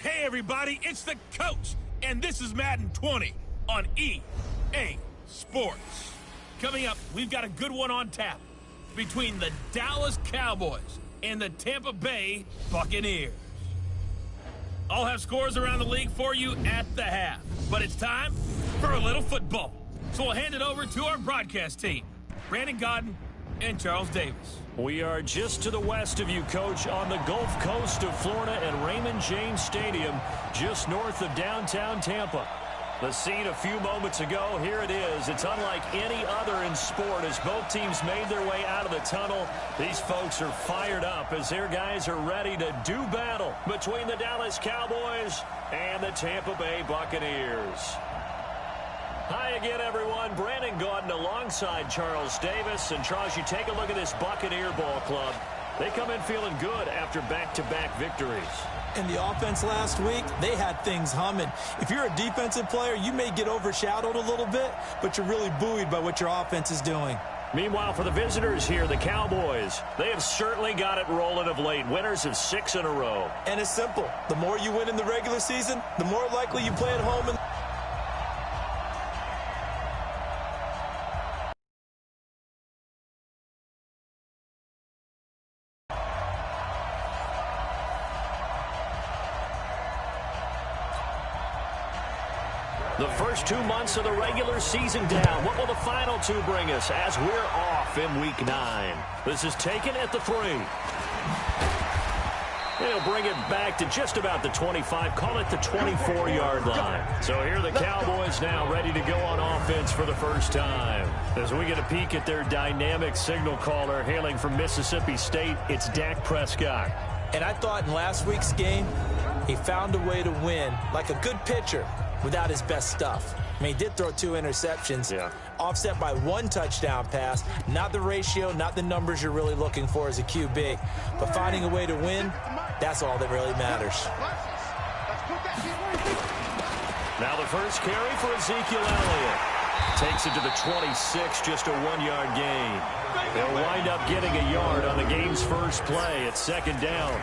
Hey everybody, it's the coach, and this is Madden 20 on EA Sports. Coming up, we've got a good one on tap between the Dallas Cowboys and the Tampa Bay Buccaneers. I'll have scores around the league for you at the half, but it's time for a little football. So we'll hand it over to our broadcast team, Brandon Godden and Charles Davis. We are just to the west of you, Coach, on the Gulf Coast of Florida at Raymond James Stadium, just north of downtown Tampa. The scene a few moments ago, here it is. It's unlike any other in sport as both teams made their way out of the tunnel. These folks are fired up as their guys are ready to do battle between the Dallas Cowboys and the Tampa Bay Buccaneers. Hi again, everyone. Brandon Gaudin alongside Charles Davis. And, Charles, you take a look at this Buccaneer ball club. They come in feeling good after back-to-back victories. In the offense last week, they had things humming. If you're a defensive player, you may get overshadowed a little bit, but you're really buoyed by what your offense is doing. Meanwhile, for the visitors here, the Cowboys, they have certainly got it rolling of late. Winners of 6 in a row. And it's simple. The more you win in the regular season, the more likely you play at home. The first 2 months of the regular season down. What will the final 2 bring us as we're off in Week 9? This is taken at the 3. They'll bring it back to just about the 25, call it the 24-yard line. So here are the Cowboys now ready to go on offense for the first time. As we get a peek at their dynamic signal caller hailing from Mississippi State, it's Dak Prescott. And I thought in last week's game, he found a way to win like a good pitcher without his best stuff. I mean, he did throw 2 interceptions, offset by 1 touchdown pass. Not the ratio, not the numbers you're really looking for as a QB. But finding a way to win, that's all that really matters. Now the first carry for Ezekiel Elliott. Takes it to the 26, just a 1-yard gain. They'll wind up getting a yard on the game's first play at 2nd down.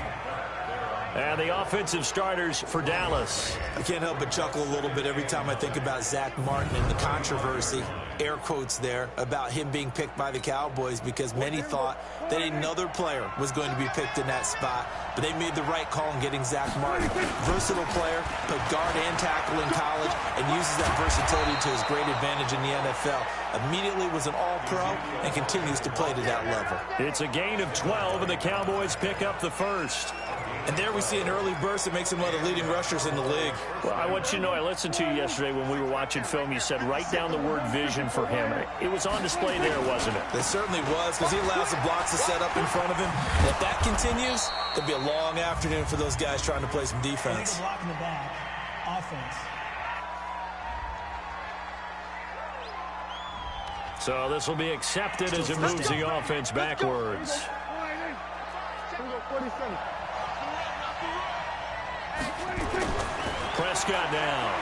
And the offensive starters for Dallas. I can't help but chuckle a little bit every time I think about Zach Martin and the controversy, air quotes there, about him being picked by the Cowboys because many thought that another player was going to be picked in that spot, but they made the right call in getting Zach Martin. Versatile player, played guard and tackle in college, and uses that versatility to his great advantage in the NFL. Immediately was an all-pro and continues to play to that level. It's a gain of 12, and the Cowboys pick up the first. And there we see an early burst that makes him one of the leading rushers in the league. Well, I want you to know, I listened to you yesterday when we were watching film. You said write down the word vision for him. It was on display there, wasn't it? It certainly was, because he allows the blocks to set up in front of him. If that continues, it'll be a long afternoon for those guys trying to play some defense. Block in the back. Offense. So this will be accepted as it moves the offense backwards. Prescott now.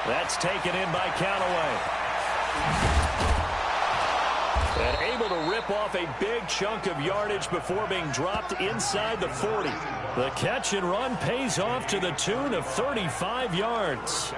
That's taken in by Callaway. And able to rip off a big chunk of yardage before being dropped inside the 40. The catch and run pays off to the tune of 35 yards.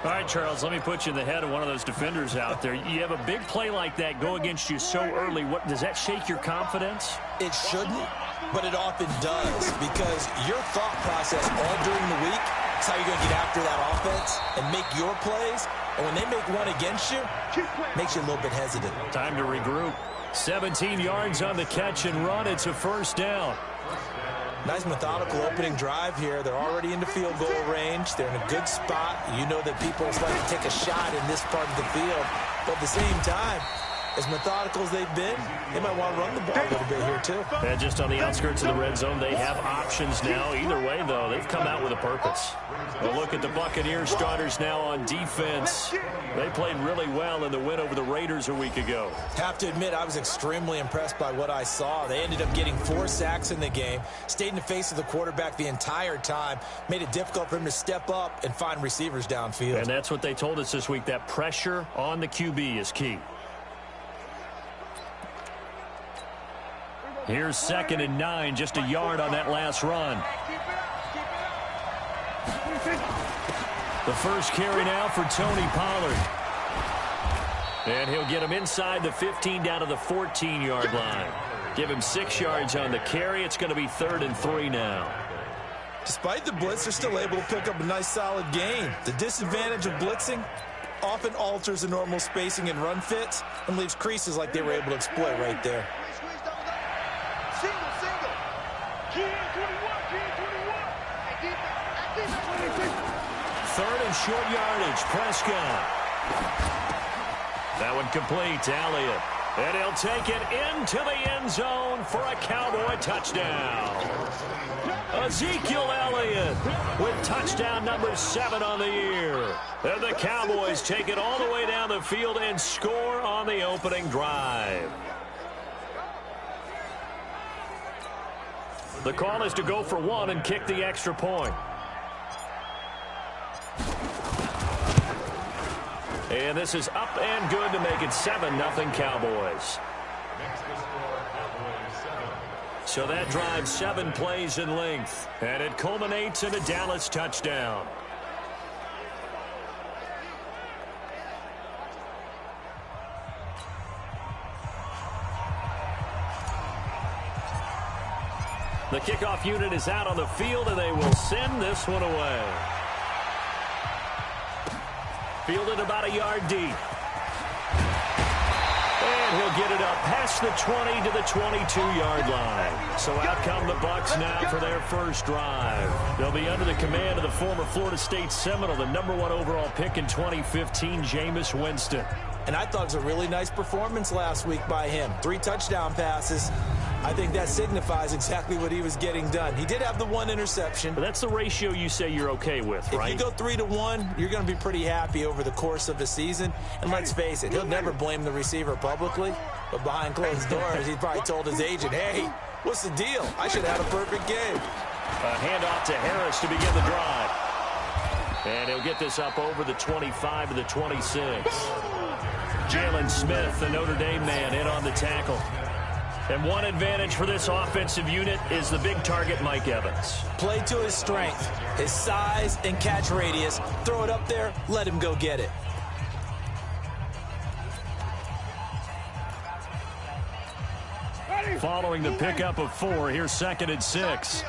All right, Charles, let me put you in the head of one of those defenders out there. You have a big play like that go against you so early. What does that shake your confidence? It shouldn't, but it often does, because your thought process all during the week is how you're going to get after that offense and make your plays. And when they make one against you, it makes you a little bit hesitant. Time to regroup. 17 yards on the catch and run. It's a first down. Nice methodical opening drive here. They're already into field goal range. They're in a good spot. You know that people like to take a shot in this part of the field. But at the same time, as methodical as they've been, they might want to run the ball a little bit here too. And just on the outskirts of the red zone, they have options now. Either way, though, they've come out with a purpose. A look at the Buccaneers starters now on defense. They played really well in the win over the Raiders a week ago. Have to admit, I was extremely impressed by what I saw. They ended up getting 4 sacks in the game, stayed in the face of the quarterback the entire time, made it difficult for him to step up and find receivers downfield. And that's what they told us this week, that pressure on the QB is key. Here's 2nd and 9, just a yard on that last run. The first carry now for Tony Pollard. And he'll get him inside the 15 down to the 14-yard line. Give him 6 yards on the carry. It's going to be 3rd and 3 now. Despite the blitz, they're still able to pick up a nice solid gain. The disadvantage of blitzing often alters the normal spacing and run fits and leaves creases like they were able to exploit right there. Third and short yardage, Prescott. That one complete to Elliott. And he'll take it into the end zone for a Cowboy touchdown. Ezekiel Elliott with touchdown number 7 on the year. And the Cowboys take it all the way down the field and score on the opening drive. The call is to go for 1 and kick the extra point. And this is up and good to make it 7-0 Cowboys. So that drives 7 plays in length, and it culminates in a Dallas touchdown. The kickoff unit is out on the field, and they will send this one away. Fielded about a yard deep. And he'll get it up past the 20 to the 22-yard line. So out come the Bucs now for their first drive. They'll be under the command of the former Florida State Seminole, the #1 overall pick in 2015, Jameis Winston. And I thought it was a really nice performance last week by him. 3 touchdown passes. I think that signifies exactly what he was getting done. He did have the 1 interception. But that's the ratio you say you're okay with, right? If you go 3 to 1, you're going to be pretty happy over the course of the season. And let's face it, he'll never blame the receiver publicly. But behind closed doors, he probably told his agent, hey, what's the deal? I should have had a perfect game. A handoff to Harris to begin the drive. And he'll get this up over the 25 to the 26. Jalen Smith, the Notre Dame man, in on the tackle. And one advantage for this offensive unit is the big target, Mike Evans. Play to his strength, his size and catch radius. Throw it up there, let him go get it. Following the pickup of 4, here's 2nd and 6.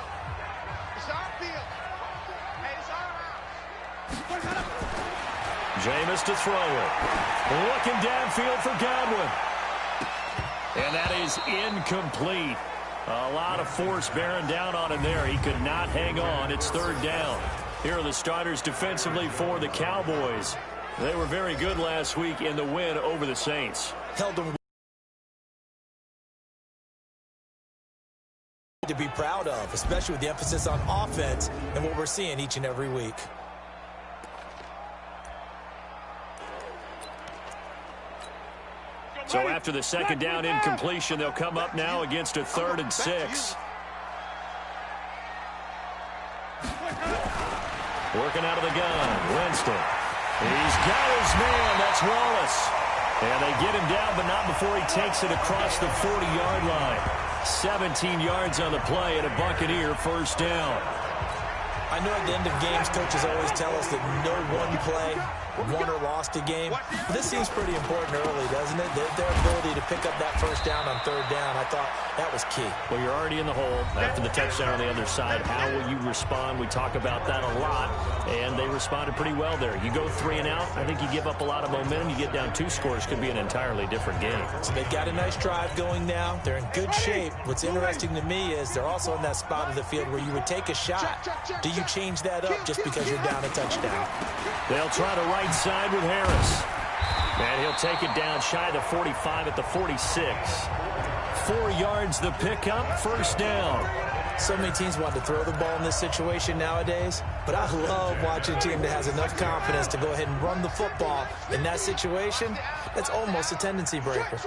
Jameis to throw it. Looking downfield for Godwin. And that is incomplete. A lot of force bearing down on him there. He could not hang on. It's 3rd down. Here are the starters defensively for the Cowboys. They were very good last week in the win over the Saints. Held them to be proud of, especially with the emphasis on offense and what we're seeing each and every week. So after the 2nd down incompletion, they'll come up now against a 3rd and 6. Working out of the gun, Winston. He's got his man, that's Wallace. And they get him down, but not before he takes it across the 40-yard line. 17 yards on the play and a Buccaneer first down. I know at the end of games, coaches always tell us that no one play won or lost a game. But this seems pretty important early, doesn't it? Their ability to pick up that first down on 3rd down, I thought that was key. Well, you're already in the hole after the touchdown on the other side. How will you respond? We talk about that a lot, and they responded pretty well there. You go 3 and out, I think you give up a lot of momentum. You get down 2 scores, could be an entirely different game. So they've got a nice drive going now. They're in good shape. What's interesting to me is they're also in that spot of the field where you would take a shot. Do you change that up just because you're down a touchdown? They'll try the right side with Harris. And he'll take it down shy of the 45 at the 46. 4 yards the pickup, first down. So many teams want to throw the ball in this situation nowadays, but I love watching a team that has enough confidence to go ahead and run the football. In that situation, that's almost a tendency breaker.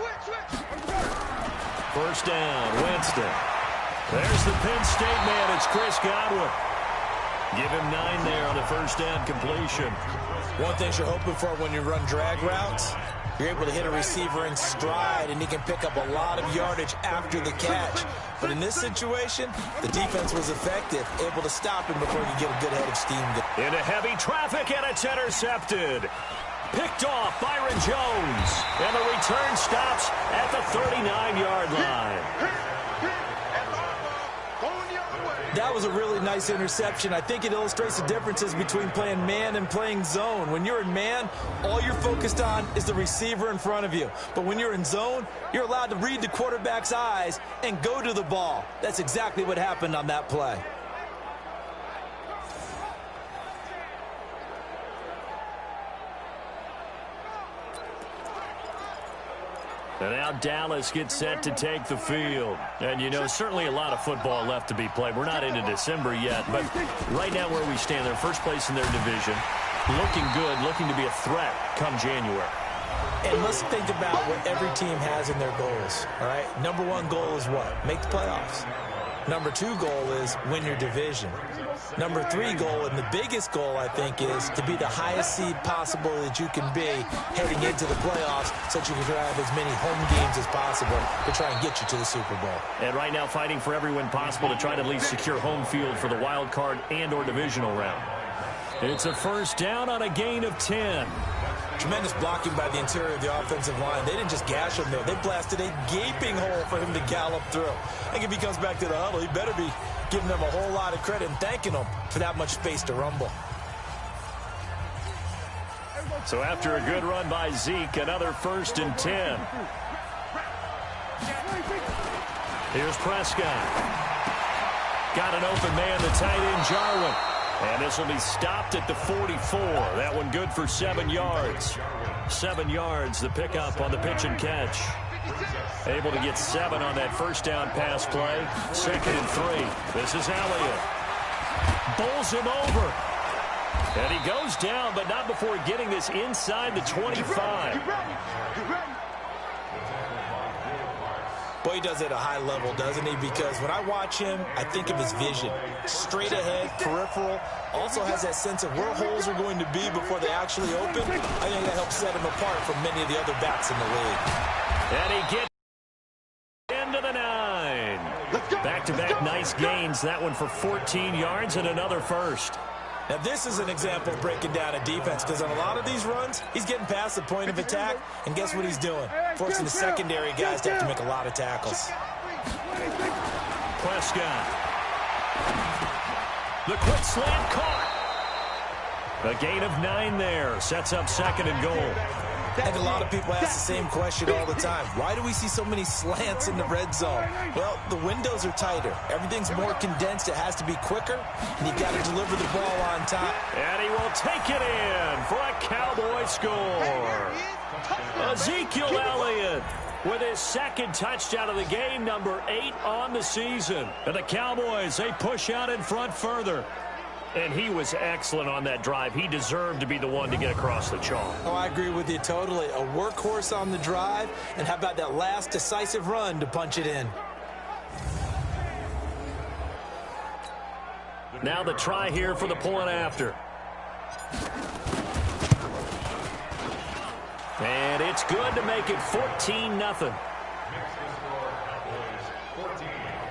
First down, Winston. There's the Penn State man, it's Chris Godwin. Give him 9 there on the first down completion. One thing you're hoping for when you run drag routes, You're able to hit a receiver in stride, and he can pick up a lot of yardage after the catch. But in this situation, the defense was effective, able to stop him before he could get a good head of steam. Into heavy traffic, and it's intercepted. Picked off Byron Jones. And the return stops at the 39-yard line. That was a really nice interception. I think it illustrates the differences between playing man and playing zone. When you're in man, all you're focused on is the receiver in front of you. But when you're in zone, you're allowed to read the quarterback's eyes and go to the ball. That's exactly what happened on that play. And now Dallas gets set to take the field. And, you know, certainly a lot of football left to be played. We're not into December yet, but right now where we stand, they're first place in their division. Looking good, looking to be a threat come January. And let's think about what every team has in their goals, all right? Number one goal is what? Make the playoffs. Number two goal is win your division. Number three goal, and the biggest goal, I think, is to be the highest seed possible that you can be heading into the playoffs so that you can have as many home games as possible to try and get you to the Super Bowl. And right now fighting for every win possible to try to at least secure home field for the wild card and or divisional round. It's a first down on a gain of 10. Tremendous blocking by the interior of the offensive line. They didn't just gash him there. They blasted a gaping hole for him to gallop through. I think if he comes back to the huddle, he better be giving them a whole lot of credit and thanking them for that much space to rumble. So after a good run by Zeke, another 1st and 10. Here's Prescott. Got an open man, the tight end Jarwin. And this will be stopped at the 44. That one good for 7 yards. 7 yards, the pickup on the pitch and catch. Able to get 7 on that first down pass play. 2nd and 3. This is Elliott. Bowls him over. And he goes down, but not before getting this inside the 25. Boy, he does it at a high level, doesn't he? Because when I watch him, I think of his vision. Straight ahead, peripheral. Also has that sense of where holes are going to be before they actually open. I think that helps set him apart from many of the other backs in the league. And he gets into the 9. Back-to-back nice gains. That one for 14 yards and another first. Now, this is an example of breaking down a defense because on a lot of these runs, he's getting past the point of attack, and guess what he's doing? Forcing the secondary guys to have to make a lot of tackles. Prescott. The quick slant caught. A gain of 9 there. Sets up 2nd and goal. I think a lot of people ask the same question all the time. Why do we see so many slants in the red zone? Well, the windows are tighter. Everything's more condensed. It has to be quicker, and you've got to deliver the ball on time. And he will take it in for a Cowboy score. Ezekiel Elliott with his 2nd touchdown of the game, number 8 on the season. And the Cowboys, they push out in front further. And he was excellent on that drive. He deserved to be the one to get across the chalk. Oh, I agree with you totally. A workhorse on the drive, and how about that last decisive run to punch it in? Now the try here for the point after. And it's good to make it 14-0.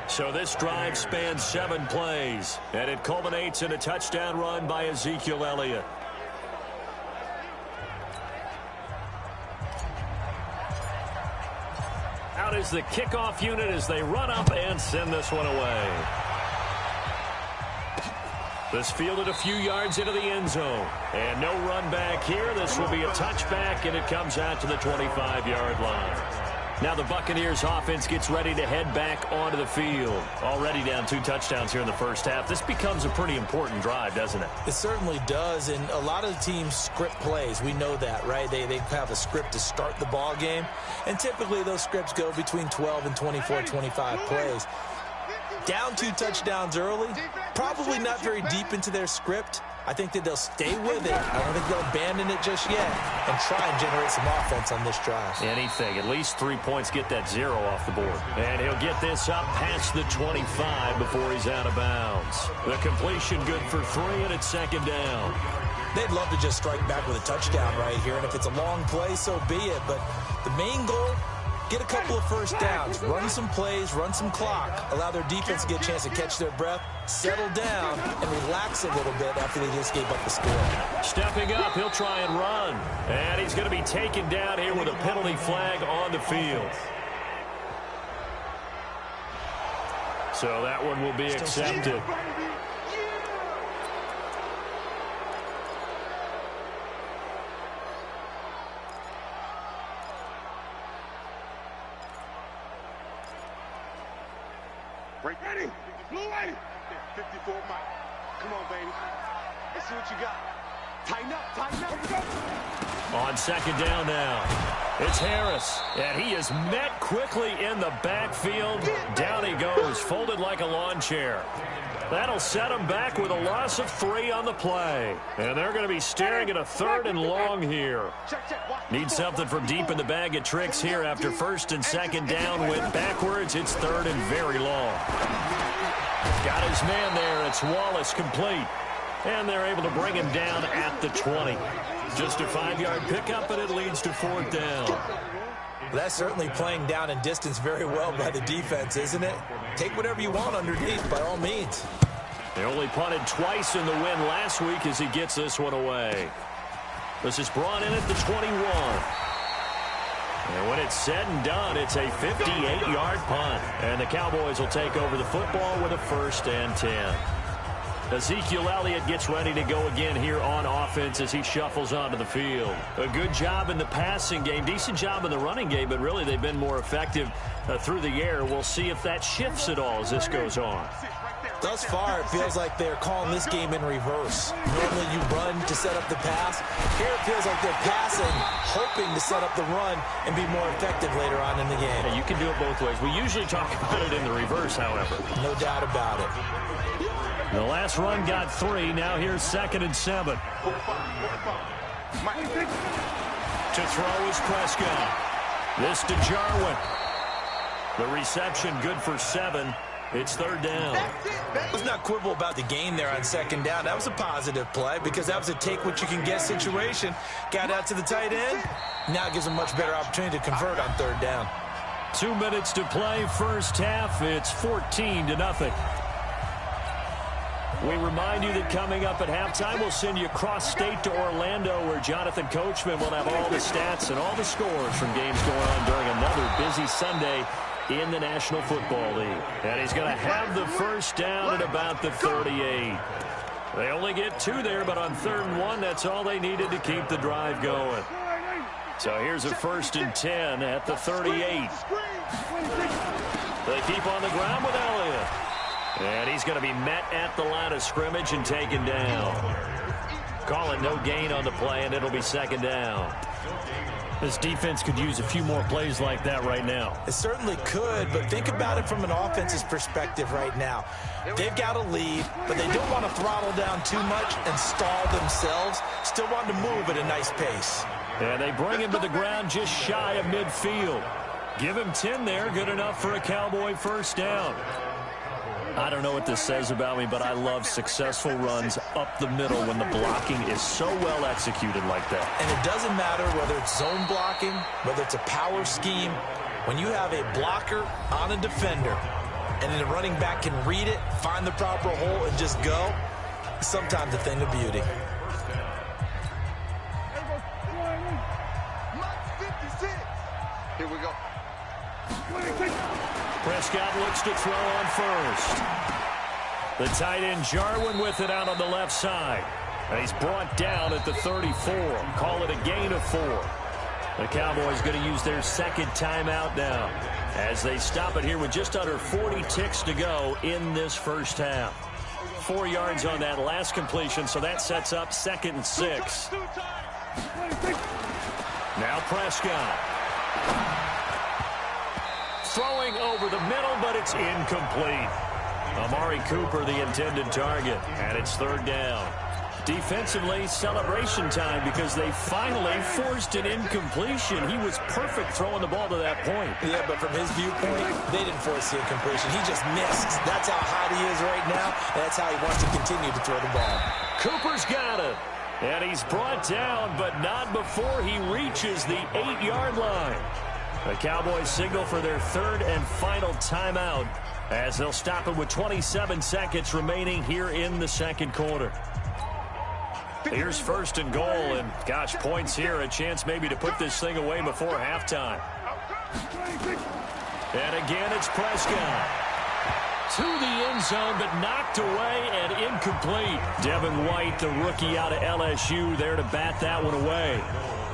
So this drive spans 7 plays, and it culminates in a touchdown run by Ezekiel Elliott. Out is the kickoff unit as they run up and send this one away. This fielded a few yards into the end zone. And no run back here. This will be a touchback, and it comes out to the 25-yard line. Now the Buccaneers offense gets ready to head back onto the field. Already down 2 touchdowns here in the first half. This becomes a pretty important drive, doesn't it? It certainly does, and a lot of the teams script plays. We know that, right? They have a script to start the ball game, and typically those scripts go between 12 and 24, 25 plays. Down 2 touchdowns early, probably not very deep into their script. I think that they'll stay with it. I don't think they'll abandon it just yet and try and generate some offense on this drive. Anything. At least 3 points, get that 0 off the board. And he'll get this up past the 25 before he's out of bounds. The completion good for 3, and it's 2nd down. They'd love to just strike back with a touchdown right here, and if it's a long play, so be it. But the main goal, get a couple of first downs, run some plays, run some clock, allow their defense to get a chance to catch their breath, settle down, and relax a little bit after they just gave up the score. Stepping up, he'll try and run. And he's going to be taken down here with a penalty flag on the field. So that one will be accepted. Ready? Blue lady. 54 Mike. Come on, baby. Let's see what you got. Tighten up, tighten up. On second down now, it's Harris, and he is met quickly in the backfield. Down he goes, folded like a lawn chair. That'll set him back with a loss of 3 on the play. And they're going to be staring at a 3rd and long here. Need something from deep in the bag of tricks here after 1st and 2nd down went backwards. It's 3rd and very long. Got his man there. It's Wallace complete. And they're able to bring him down at the 20. Just a 5-yard pickup, and it leads to 4th down. That's certainly playing down in distance very well by the defense, isn't it? Take whatever you want underneath, by all means. They only punted twice in the win last week as he gets this one away. This is brought in at the 21. And when it's said and done, it's a 58-yard punt. And the Cowboys will take over the football with a 1st and 10. Ezekiel Elliott gets ready to go again here on offense as he shuffles onto the field. A good job in the passing game, decent job in the running game, but really they've been more effective through the air. We'll see if that shifts at all as this goes on. Thus far, it feels like they're calling this game in reverse. Normally you run to set up the pass. Here it feels like they're passing, hoping to set up the run and be more effective later on in the game. Yeah, you can do it both ways. We usually talk about it in the reverse, however. No doubt about it. The last run got 3. Now here's 2nd and 7. To throw is Prescott. This to Jarwin. The reception good for 7. It's 3rd down. Let's not quibble about the gain there on 2nd down. That was a positive play because that was a take-what-you-can-get situation. Got out to the tight end. Now it gives them a much better opportunity to convert on 3rd down. 2 minutes to play first half. It's 14-0. We remind you that coming up at halftime, we'll send you cross-state to Orlando, where Jonathan Coachman will have all the stats and all the scores from games going on during another busy Sunday in the National Football League. And he's going to have the 1st down at about the 38. They only get 2 there, but on 3rd and 1, that's all they needed to keep the drive going. So here's a 1st and 10 at the 38. They keep on the ground with Elliott. And he's going to be met at the line of scrimmage and taken down. Calling no gain on the play, and it'll be 2nd down. This defense could use a few more plays like that right now. It certainly could, but think about it from an offense's perspective right now. They've got a lead, but they don't want to throttle down too much and stall themselves. Still want to move at a nice pace. And they bring him to the ground just shy of midfield. Give him 10 there, good enough for a Cowboy 1st down. I don't know what this says about me, but I love successful runs up the middle when the blocking is so well executed like that. And it doesn't matter whether it's zone blocking, whether it's a power scheme. When you have a blocker on a defender and then the running back can read it, find the proper hole, and just go, it's sometimes a thing of beauty. Here we go. Prescott looks to throw on 1st. The tight end Jarwin with it out on the left side. And he's brought down at the 34. Call it a gain of 4. The Cowboys going to use their 2nd timeout now as they stop it here with just under 40 ticks to go in this first half. 4 yards on that last completion, so that sets up 2nd and 6. Now Prescott. Throwing over the middle, but it's incomplete. Amari Cooper, the intended target, and it's 3rd down. Defensively, celebration time because they finally forced an incompletion. He was perfect throwing the ball to that point. Yeah, but from his viewpoint, they didn't force the incompletion. He just missed. That's how hot he is right now, and that's how he wants to continue to throw the ball. Cooper's got it. And he's brought down, but not before he reaches the 8-yard line. The Cowboys signal for their third and final timeout as they'll stop it with 27 seconds remaining here in the second quarter. Here's first and goal, and gosh, points here, a chance maybe to put this thing away before halftime. And again, it's Prescott. To the end zone, but knocked away and incomplete. Devin White, the rookie out of LSU, there to bat that one away.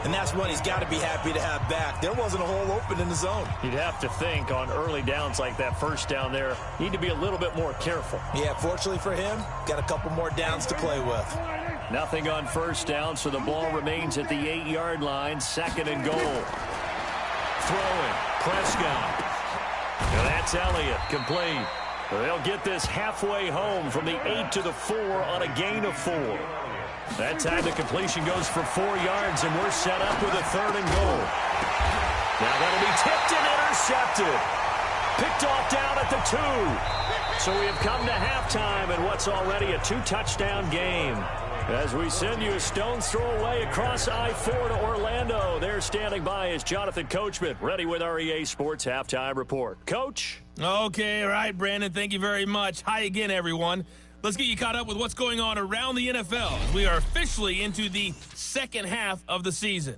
And that's one he's got to be happy to have back. There wasn't a hole open in the zone. You'd have to think on early downs like that first down there, need to be a little bit more careful. Yeah, fortunately for him, got a couple more downs to play with. Nothing on first down, so the ball remains at the 8-yard line, second and goal. Throwing, Prescott. And that's Elliott, complete. They'll get this halfway home from the 8 to the 4 on a gain of 4. That time the completion goes for 4 yards, and we're set up with a third and goal. Now that'll be tipped and intercepted. Picked off down at the 2. So we have come to halftime in what's already a 2-touchdown game. As we send you a stone's throw away across I-4 to Orlando. There standing by is Jonathan Coachman, ready with our EA Sports Halftime Report. Coach? Okay, all right, Brandon, thank you very much. Hi again, everyone. Let's get you caught up with what's going on around the NFL. We are officially into the second half of the season.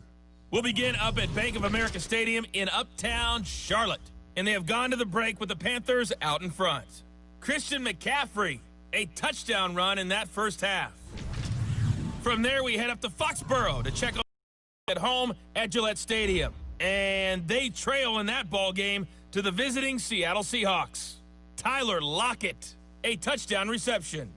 We'll begin up at Bank of America Stadium in Uptown Charlotte. And they have gone to the break with the Panthers out in front. Christian McCaffrey, a touchdown run in that first half. From there, we head up to Foxborough to check on at home at Gillette Stadium. And they trail in that ball game to the visiting Seattle Seahawks. Tyler Lockett, a touchdown reception.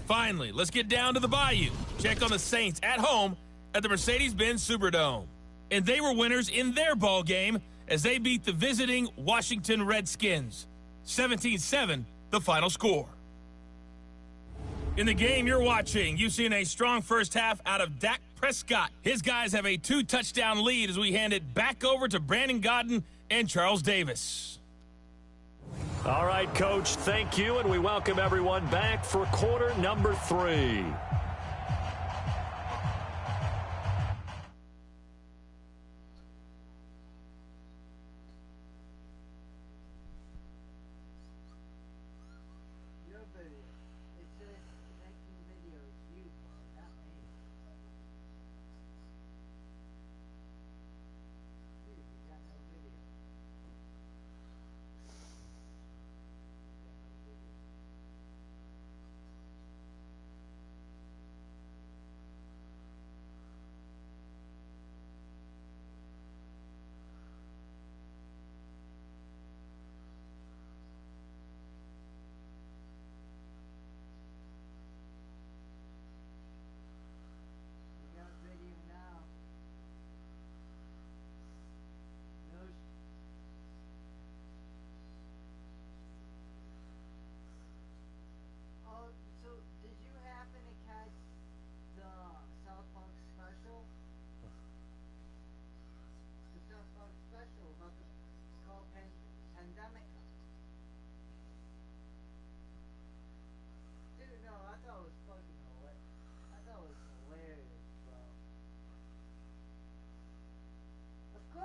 Finally, let's get down to the Bayou. Check on the Saints at home at the Mercedes-Benz Superdome. And they were winners in their ball game as they beat the visiting Washington Redskins. 17-7, the final score. In the game you're watching, you've seen a strong first half out of Dak Prescott. His guys have a 2-touchdown lead as we hand it back over to Brandon Godden and Charles Davis. All right, Coach, thank you, and we welcome everyone back for quarter number 3.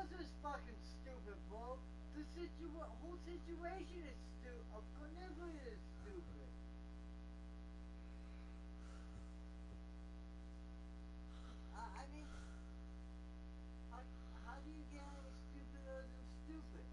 This is fucking stupid, bro. The whole situation is stupid. Everything is stupid. I mean, how do you get any stupider than stupid?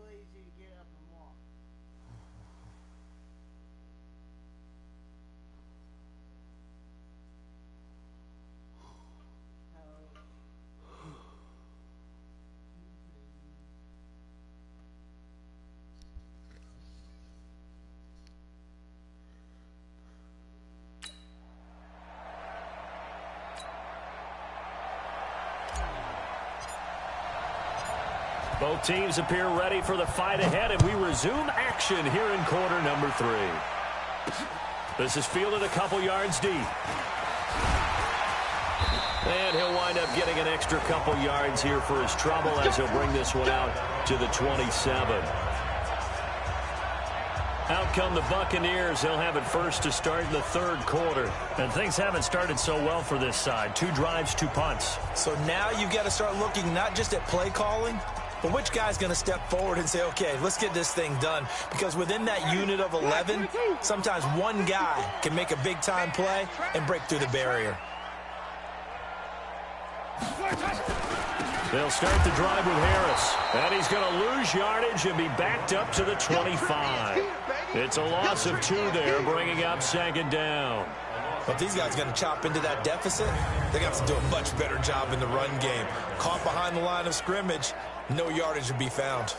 lazy to get up and walk. Both teams appear ready for the fight ahead, and we resume action here in quarter number 3. This is fielded a couple yards deep. And he'll wind up getting an extra couple yards here for his trouble as he'll bring this one out to the 27. Out come the Buccaneers. They'll have it first to start in the third quarter. And things haven't started so well for this side. 2 drives, 2 punts. So now you've got to start looking not just at play calling, but which guy's going to step forward and say, okay, let's get this thing done. Because within that unit of 11, sometimes one guy can make a big-time play and break through the barrier. They'll start the drive with Harris. And he's going to lose yardage and be backed up to the 25. It's a loss of 2 there, bringing up second down. But if these guys are going to chop into that deficit, they're going to have to do a much better job in the run game. Caught behind the line of scrimmage, no yardage to be found.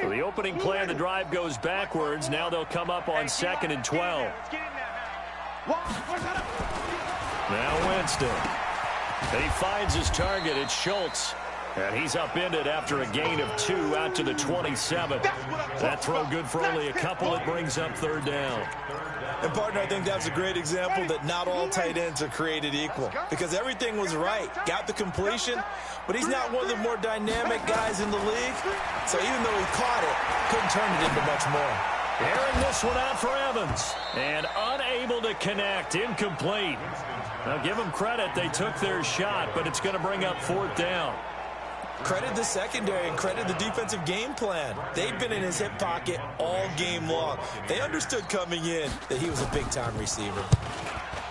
So the opening play of the drive goes backwards. Now they'll come up on 2nd and 12. Now Winston. And he finds his target. It's Schultz. And he's upended after a gain of 2 out to the 27. That throw good for only a couple. It brings up third down. And, partner, I think that's a great example that not all tight ends are created equal. Because everything was right. Got the completion, but he's not one of the more dynamic guys in the league. So even though he caught it, couldn't turn it into much more. Airing this one out for Evans. And unable to connect. Incomplete. Now give them credit. They took their shot, but it's going to bring up 4th down. Credit the secondary and credit the defensive game plan. They've been in his hip pocket all game long. They understood coming in that he was a big-time receiver.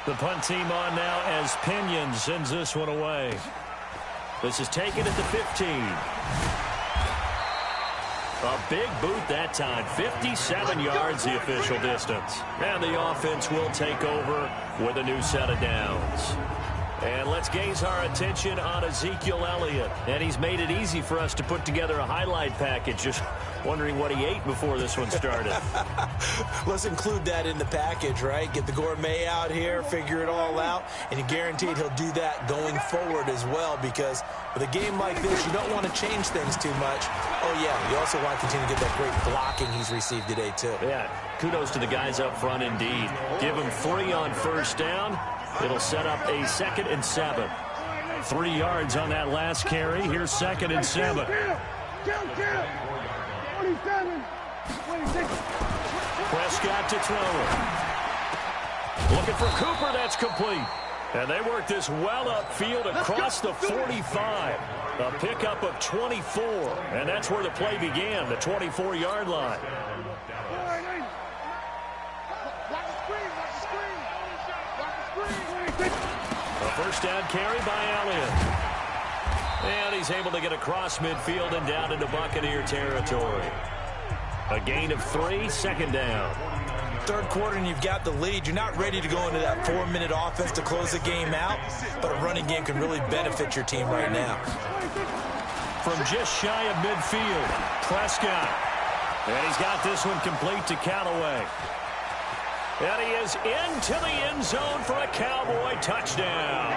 The punt team on now as Pinion sends this one away. This is taken at the 15. A big boot that time. 57 yards the official distance. And the offense will take over with a new set of downs. And let's gaze our attention on Ezekiel Elliott. And he's made it easy for us to put together a highlight package. Just wondering what he ate before this one started. Let's include that in the package, right? Get the gourmet out here, figure it all out, and you're guaranteed he'll do that going forward as well, because with a game like this, you don't want to change things too much. Oh, yeah, you also want to continue to get that great blocking he's received today, too. Yeah, kudos to the guys up front indeed. Give him 3 on first down. It'll set up a 2nd and 7. 3 yards on that last carry. Here's 2nd and 7. Prescott to throw it. Looking for Cooper. That's complete. And they work this well upfield across the 45. A pickup of 24. And that's where the play began, the 24-yard line. A first down carry by Elliott. And he's able to get across midfield and down into Buccaneer territory. A gain of 3, 2nd down. Third quarter and you've got the lead. You're not ready to go into that 4-minute offense to close the game out, but a running game can really benefit your team right now. From just shy of midfield, Prescott. And he's got this one complete to Callaway. And he is into the end zone for a Cowboy touchdown.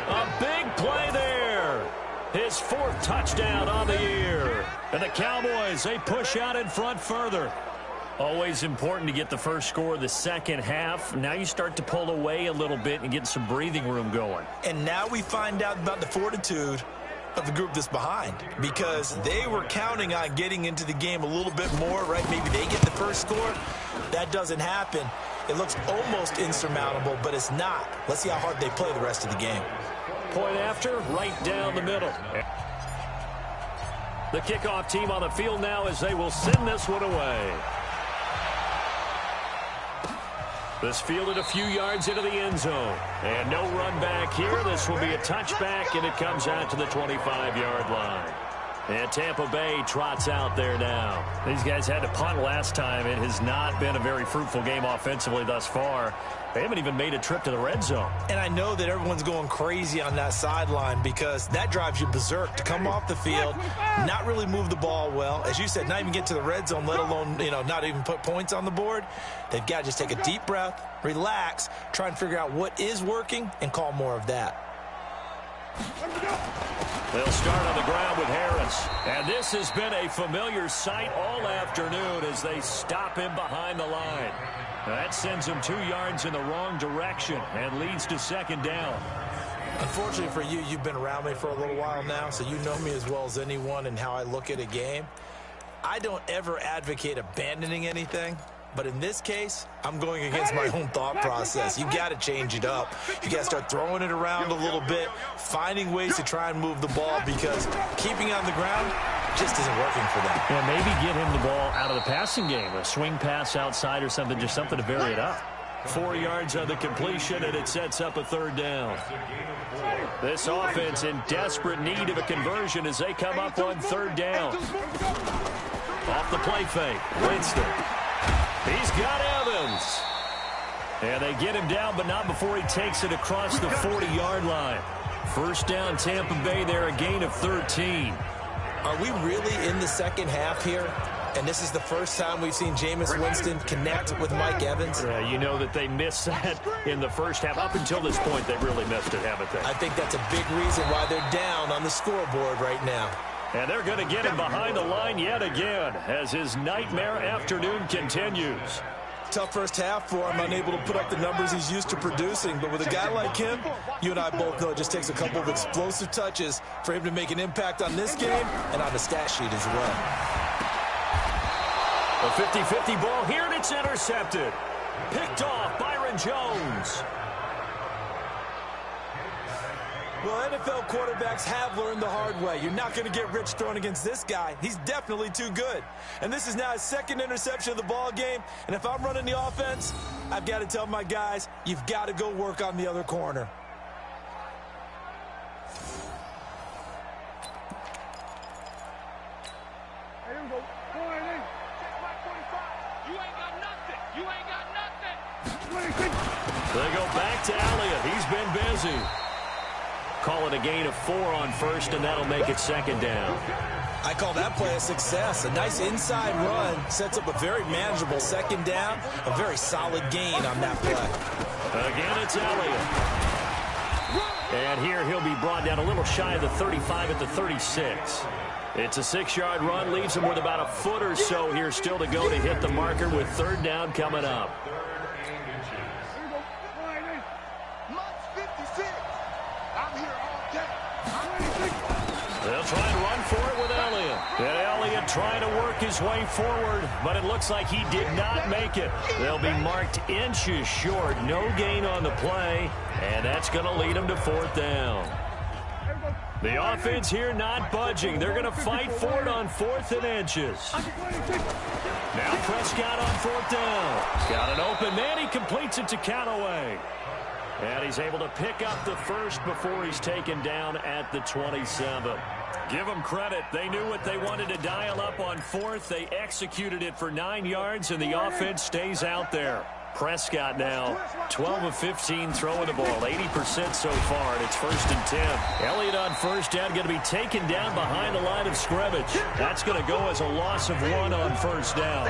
A big play there. His 4th touchdown on the year. And the Cowboys, they push out in front further. Always important to get the first score of the second half. Now you start to pull away a little bit and get some breathing room going. And now we find out about the fortitude of the group that's behind, because they were counting on getting into the game a little bit more, right? Maybe they get the first score. That doesn't happen. It looks almost insurmountable, but it's not. Let's see how hard they play the rest of the game. Point after, right down the middle. The kickoff team on the field now as they will send this one away. This fielded a few yards into the end zone. And no run back here. This will be a touchback, and it comes out to the 25-yard line. And Tampa Bay trots out there now. These guys had to punt last time. It has not been a very fruitful game offensively thus far. They haven't even made a trip to the red zone. And I know that everyone's going crazy on that sideline because that drives you berserk to come off the field, not really move the ball well. As you said, not even get to the red zone, let alone, not even put points on the board. They've got to just take a deep breath, relax, try and figure out what is working, and call more of that. They'll start on the ground with Harris. And this has been a familiar sight all afternoon as they stop him behind the line. That sends him 2 yards in the wrong direction and leads to second down. Unfortunately for you, you've been around me for a little while now, so you know me as well as anyone and how I look at a game. I don't ever advocate abandoning anything. But in this case, I'm going against my own thought process. You got to change it up. You got to start throwing it around a little bit, finding ways to try and move the ball because keeping it on the ground just isn't working for them. Yeah, maybe get him the ball out of the passing game, a swing pass outside or something, just something to vary it up. 4 yards on the completion, and it sets up a third down. This offense in desperate need of a conversion as they come up on third down. Off the play fake, Winston. He's got Evans. And they get him down, but not before he takes it across the 40-yard line. First down, Tampa Bay there, a gain of 13. Are we really in the second half here? And this is the first time we've seen Jameis Winston connect with Mike Evans? Yeah, you know that they missed that in the first half. Up until this point, they really missed it, haven't they? I think that's a big reason why they're down on the scoreboard right now. And they're going to get him behind the line yet again as his nightmare afternoon continues. Tough first half for him, unable to put up the numbers he's used to producing. But with a guy like him, you and I both know it just takes a couple of explosive touches for him to make an impact on this game and on the stat sheet as well. A 50-50 ball here, and it's intercepted. Picked off Byron Jones. Well, NFL quarterbacks have learned the hard way. You're not going to get rich throwing against this guy. He's definitely too good. And this is now his second interception of the ball game. And if I'm running the offense, I've got to tell my guys, you've got to go work on the other corner. They go back to Elliott. He's been busy. Call it a gain of 4 on first, and that'll make it second down. I call that play a success. A nice inside run sets up a very manageable second down, a very solid gain on that play. Again, it's Elliott. And here he'll be brought down a little shy of the 35 at the 36. It's a 6-yard run, leaves him with about a foot or so here still to go to hit the marker with third down coming up. They'll try and run for it with Elliott. And Elliott trying to work his way forward, but it looks like he did not make it. They'll be marked inches short. No gain on the play, and that's going to lead them to fourth down. The offense here not budging. They're going to fight for it on 4th and inches. Now Prescott on 4th down. Got an open man. He completes it to Callaway. And he's able to pick up the first before he's taken down at the 27. Give them credit. They knew what they wanted to dial up on 4th. They executed it for 9 yards, and the offense stays out there. Prescott now 12 of 15 throwing the ball, 80% so far, and it's 1st and 10. Elliott on first down going to be taken down behind the line of scrimmage. That's going to go as a loss of 1 on first down.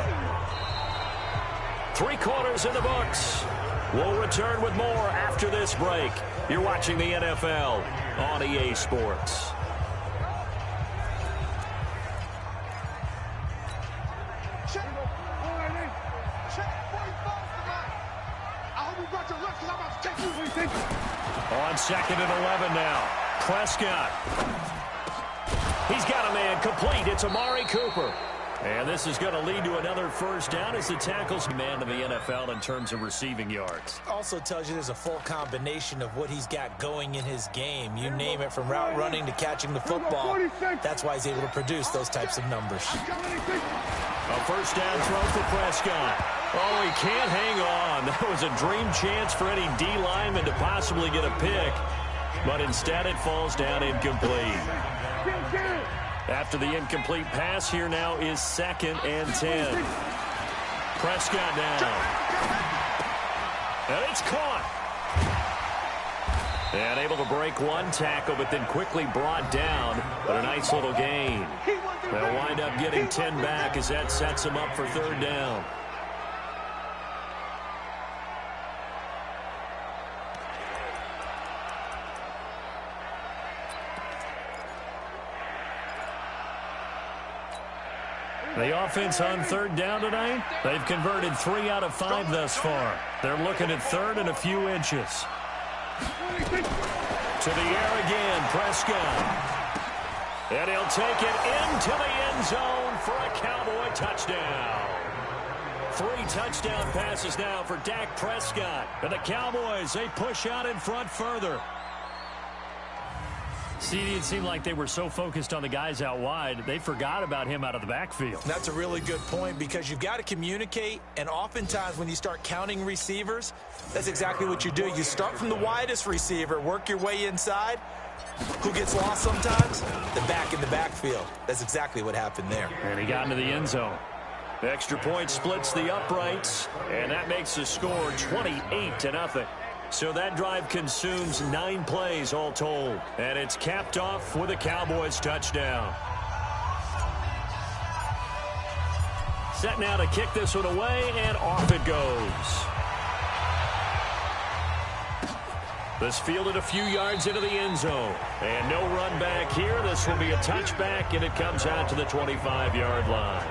3 quarters in the books. We'll return with more after this break. You're watching the NFL on EA Sports. On 2nd and 11 now. Prescott. He's got a man complete. It's Amari Cooper. And this is going to lead to another first down as the tackles man of the NFL in terms of receiving yards. Also tells you there's a full combination of what he's got going in his game. You name it, from route running to catching the football. That's why he's able to produce those types of numbers. A first down throw for Prescott. Oh, he can't hang on. That was a dream chance for any D lineman to possibly get a pick. But instead it falls down incomplete. After the incomplete pass, here now is 2nd and 10. Prescott now. And it's caught. And able to break one tackle, but then quickly brought down. But a nice little gain. They'll wind up getting 10 back as that sets them up for 3rd down. The offense on 3rd down tonight, they've converted 3 out of 5 thus far. They're looking at 3rd and a few inches. To the air again, Prescott. And he'll take it into the end zone for a Cowboy touchdown. 3 touchdown passes now for Dak Prescott. And the Cowboys, they push out in front further. See, it seemed like they were so focused on the guys out wide, they forgot about him out of the backfield. That's a really good point, because you've got to communicate, and oftentimes when you start counting receivers, that's exactly what you do. You start from the widest receiver, work your way inside. Who gets lost sometimes? The back in the backfield. That's exactly what happened there. And he got into the end zone. The extra point splits the uprights, and that makes the score 28-0. So that drive consumes 9 plays all told. And it's capped off with a Cowboys touchdown. Set now to kick this one away, and off it goes. This fielded a few yards into the end zone. And no run back here. This will be a touchback, and it comes out to the 25-yard line.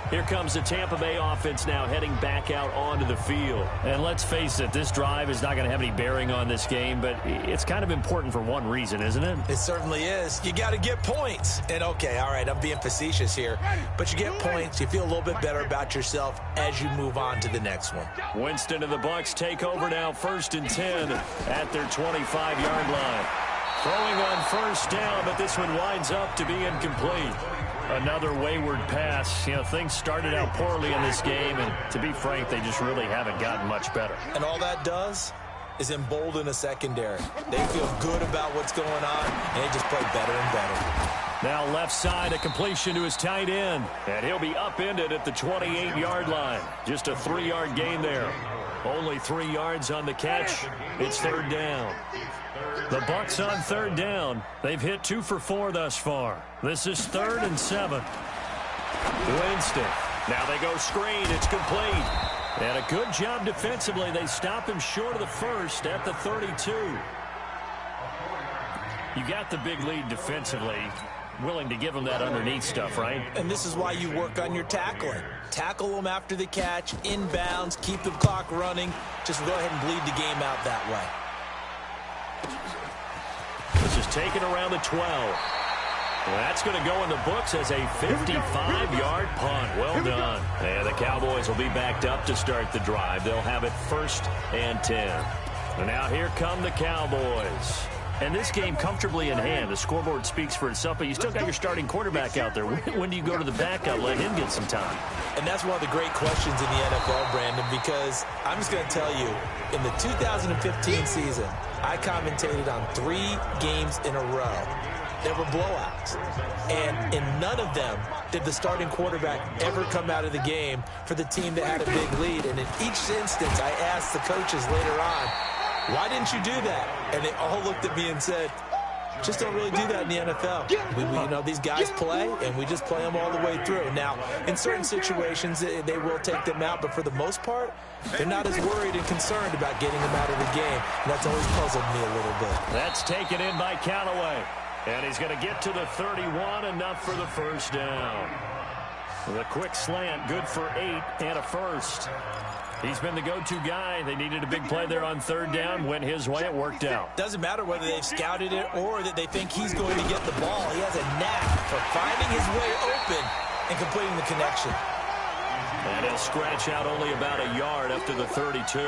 Here comes the Tampa Bay offense now heading back out onto the field. And let's face it, this drive is not going to have any bearing on this game, but it's kind of important for one reason, isn't it? It certainly is. You got to get points. And okay, all right, I'm being facetious here, but you get points, you feel a little bit better about yourself as you move on to the next one. Winston and the Bucs take over now, 1st and 10 at their 25-yard line. Throwing on 1st down, but this one winds up to be incomplete. Another wayward pass. You know, things started out poorly in this game, and to be frank, they just really haven't gotten much better. And all that does is embolden a secondary. They feel good about what's going on, and they just play better and better. Now left side, a completion to his tight end, and he'll be upended at the 28-yard line. Just a 3-yard gain there. Only 3 yards on the catch. It's 3rd down. The Bucs on 3rd down. They've hit 2 for 4 thus far. This is 3rd and 7. Winston. Now they go screen. It's complete. And a good job defensively. They stop him short of the first at the 32. You got the big lead defensively. Willing to give him that underneath stuff, right? And this is why you work on your tackling. Tackle them after the catch, inbounds, keep the clock running. Just go ahead and bleed the game out that way. This is taken around the 12. Well, that's going to go in the books as a 55-yard punt. Well done. And the Cowboys will be backed up to start the drive. They'll have it 1st and 10. And now here come the Cowboys. And this game comfortably in hand. The scoreboard speaks for itself, but you still got your starting quarterback out there. When do you go to the backup, let him get some time? And that's one of the great questions in the NFL, Brandon, because I'm just going to tell you, in the 2015 season, I commentated on 3 games in a row. There were blowouts. And in none of them did the starting quarterback ever come out of the game for the team that had a big lead. And in each instance, I asked the coaches later on, why didn't you do that? And they all looked at me and said, just don't really do that in the NFL. You know, these guys play, and we just play them all the way through. Now, in certain situations, they will take them out, but for the most part, they're not as worried and concerned about getting them out of the game. And that's always puzzled me a little bit. That's taken in by Callaway. And he's going to get to the 31, enough for the 1st down. The quick slant, good for 8 and a first. He's been the go-to guy. They needed a big play there on 3rd down. Went his way. It worked out. Doesn't matter whether they've scouted it or that they think he's going to get the ball. He has a knack for finding his way open and completing the connection. And he'll scratch out only about a yard up to the 32.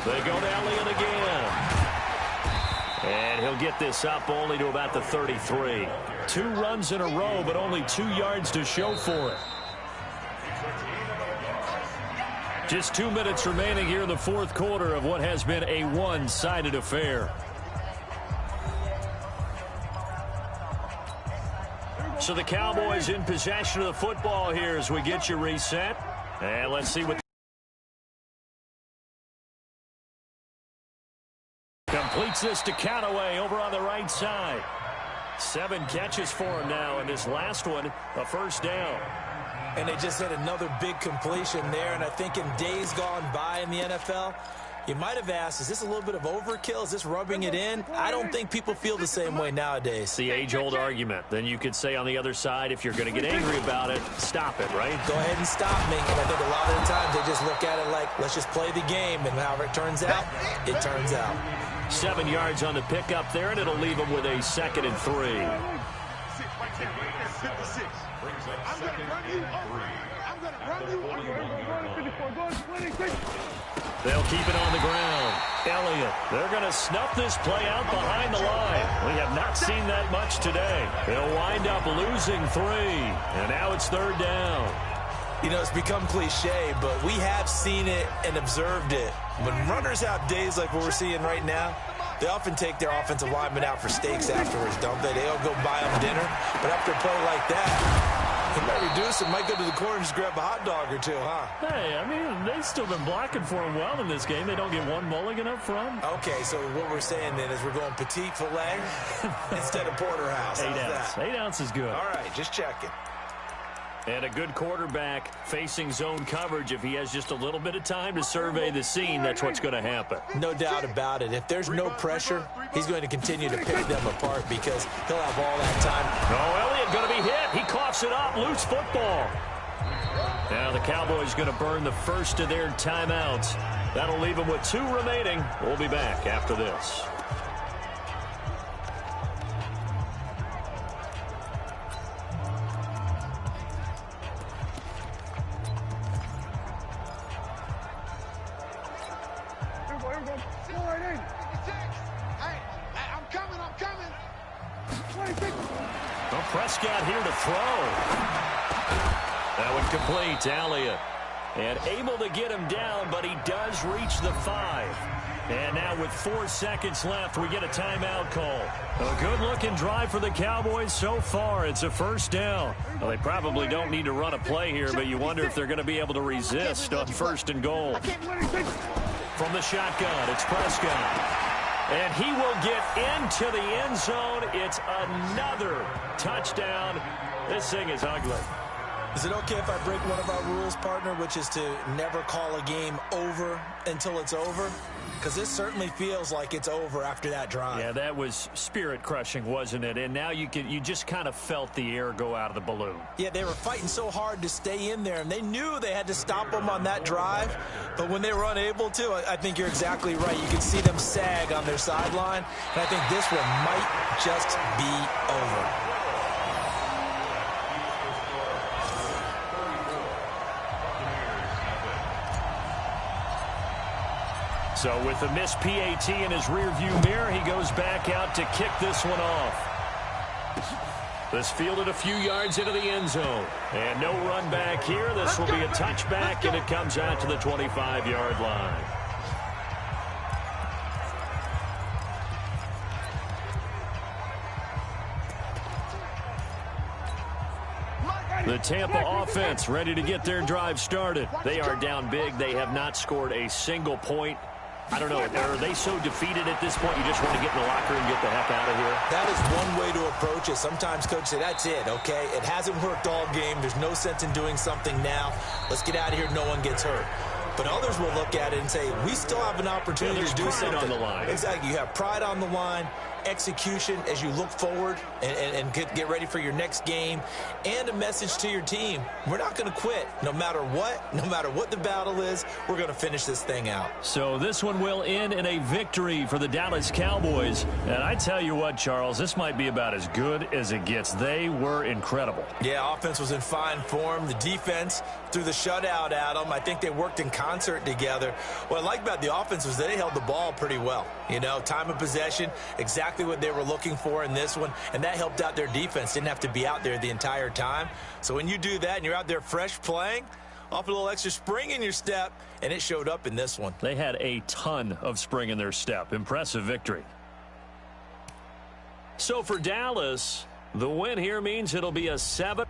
They go to Elliott again. And he'll get this up only to about the 33. 2 runs in a row, but only 2 yards to show for it. Just 2 minutes remaining here in the fourth quarter of what has been a one-sided affair. So the Cowboys in possession of the football here as we get you reset. And let's see what completes this to Callaway over on the right side. 7 catches for him now, and this last one, a first down. And they just had another big completion there, and I think in days gone by in the NFL, you might have asked, is this a little bit of overkill? Is this rubbing it in? I don't think people feel the same way nowadays. It's the age-old argument. Then you could say on the other side, if you're going to get angry about it, stop it, right? Go ahead and stop me. And I think a lot of the times they just look at it like, let's just play the game, and however it turns out, it turns out. 7 yards on the pickup there, and it'll leave them with a 2nd and 3. I'm going to run you over. I'm going to run you over. They'll keep it on the ground. Elliott, they're going to snuff this play out behind the line. We have not seen that much today. They'll wind up losing 3, and now it's 3rd down. You know, it's become cliche, but we have seen it and observed it. When runners have days like what we're seeing right now, they often take their offensive linemen out for steaks afterwards, don't they? They'll go buy them dinner, but after a play like that, he might reduce it, might go to the corner and just grab a hot dog or two, huh? Hey, I mean, they've still been blocking for him well in this game. They don't get one mulligan up front. Okay, so what we're saying then is we're going petite filet instead of porterhouse. 8 ounce. 8 ounce is good. All right, just checking. And a good quarterback facing zone coverage. If he has just a little bit of time to survey the scene, that's what's going to happen. No doubt about it. If there's no pressure, he's going to continue to pick them apart because he'll have all that time. Oh, Elliott going to be hit. He coughs it up. Loose football. Now the Cowboys going to burn the first of their timeouts. That'll leave them with 2 remaining. We'll be back after this. Prescott here to throw. That one complete to Elliott. And able to get him down, but he does reach the 5. And now with 4 seconds left, we get a timeout call. A good-looking drive for the Cowboys so far. It's a first down. Well, they probably don't need to run a play here, but you wonder if they're going to be able to resist on 1st and goal. From the shotgun, it's Prescott. And he will get into the end zone. It's another touchdown. This thing is ugly. Is it okay if I break one of our rules, partner, which is to never call a game over until it's over? Because this certainly feels like it's over after that drive. Yeah, that was spirit-crushing, wasn't it? And now you just kind of felt the air go out of the balloon. Yeah, they were fighting so hard to stay in there, and they knew they had to stop them on that drive. But when they were unable to, I think you're exactly right. You could see them sag on their sideline, and I think this one might just be over. So with a missed PAT in his rearview mirror, he goes back out to kick this one off. This fielded a few yards into the end zone. And no run back here. This will be a touchback, and it comes out to the 25-yard line. The Tampa offense ready to get their drive started. They are down big. They have not scored a single point. I don't know. Are they so defeated at this point you just want to get in the locker and get the heck out of here? That is one way to approach it. Sometimes coach say, that's it, okay? It hasn't worked all game. There's no sense in doing something now. Let's get out of here. No one gets hurt. but others will look at it and say, we still have an opportunity to do something. On the line. Exactly. You have pride on the line, execution as you look forward and get ready for your next game, and a message to your team. We're not going to quit no matter what the battle is. We're going to finish this thing out. So this one will end in a victory for the Dallas Cowboys. And I tell you what, Charles, this might be about as good as it gets. They were incredible. Yeah, offense was in fine form. The defense threw the shutout at them. I think they worked in concert together. What I like about the offense was they held the ball pretty well. You know, time of possession, exactly what they were looking for in this one, and that helped out their defense. Didn't have to be out there the entire time. So when you do that and you're out there fresh playing, off a little extra spring in your step, and it showed up in this one. They had a ton of spring in their step. Impressive victory. So for Dallas, the win here means it'll be a 7.